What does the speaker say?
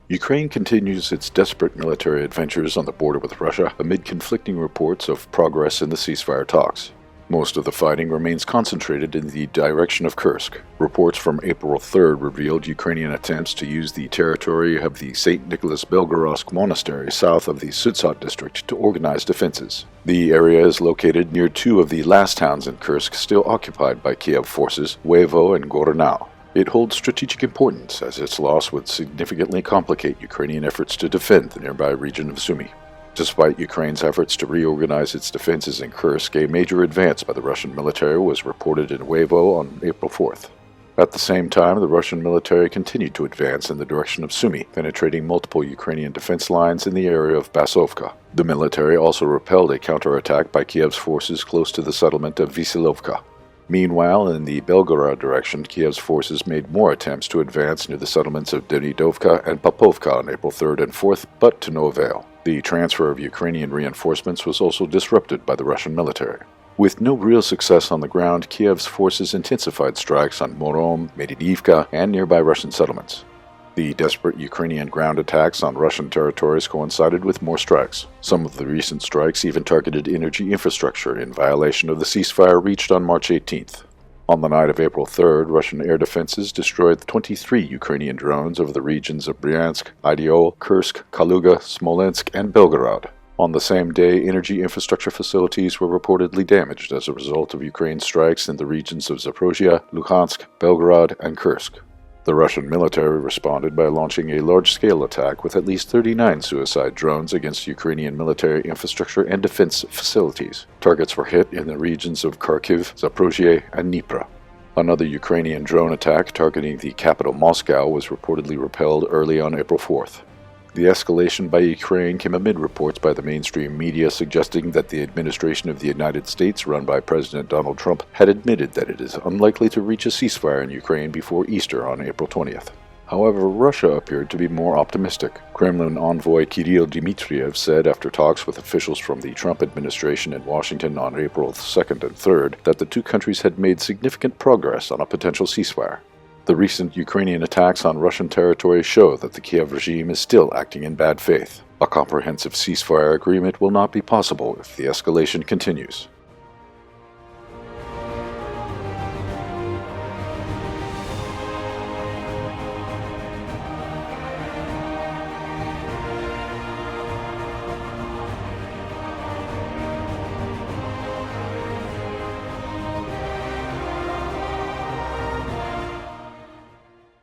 Ukraine continues its desperate military adventures on the border with Russia amid conflicting reports of progress in the ceasefire talks. Most of the fighting remains concentrated in the direction of Kursk. Reports from April 3rd revealed Ukrainian attempts to use the territory of the St. Nicholas Belgorod Monastery south of the Sudzhat district to organize defenses. The area is located near two of the last towns in Kursk still occupied by Kiev forces, Wevo and Goronau. It holds strategic importance as its loss would significantly complicate Ukrainian efforts to defend the nearby region of Sumy. Despite Ukraine's efforts to reorganize its defenses in Kursk, a major advance by the Russian military was reported in Wevo on April 4th. At the same time, the Russian military continued to advance in the direction of Sumy, penetrating multiple Ukrainian defense lines in the area of Basovka. The military also repelled a counterattack by Kiev's forces close to the settlement of Visilovka. Meanwhile, in the Belgorod direction, Kiev's forces made more attempts to advance near the settlements of Demidovka and Popovka on April 3rd and 4th, but to no avail. The transfer of Ukrainian reinforcements was also disrupted by the Russian military. With no real success on the ground, Kiev's forces intensified strikes on Morom, Medinivka, and nearby Russian settlements. The desperate Ukrainian ground attacks on Russian territories coincided with more strikes. Some of the recent strikes even targeted energy infrastructure in violation of the ceasefire reached on March 18th. On the night of April 3rd, Russian air defenses destroyed 23 Ukrainian drones over the regions of Bryansk, Idiol, Kursk, Kaluga, Smolensk, and Belgorod. On the same day, energy infrastructure facilities were reportedly damaged as a result of Ukraine's strikes in the regions of Zaporizhia, Luhansk, Belgorod, and Kursk. The Russian military responded by launching a large-scale attack with at least 39 suicide drones against Ukrainian military infrastructure and defense facilities. Targets were hit in the regions of Kharkiv, Zaporizhia, and Dnipro. Another Ukrainian drone attack targeting the capital Moscow was reportedly repelled early on April 4th. The escalation by Ukraine came amid reports by the mainstream media suggesting that the administration of the United States, run by President Donald Trump, had admitted that it is unlikely to reach a ceasefire in Ukraine before Easter on April 20th. However, Russia appeared to be more optimistic. Kremlin envoy Kirill Dmitriev said after talks with officials from the Trump administration in Washington on April 2nd and 3rd that the two countries had made significant progress on a potential ceasefire. The recent Ukrainian attacks on Russian territory show that the Kiev regime is still acting in bad faith. A comprehensive ceasefire agreement will not be possible if the escalation continues.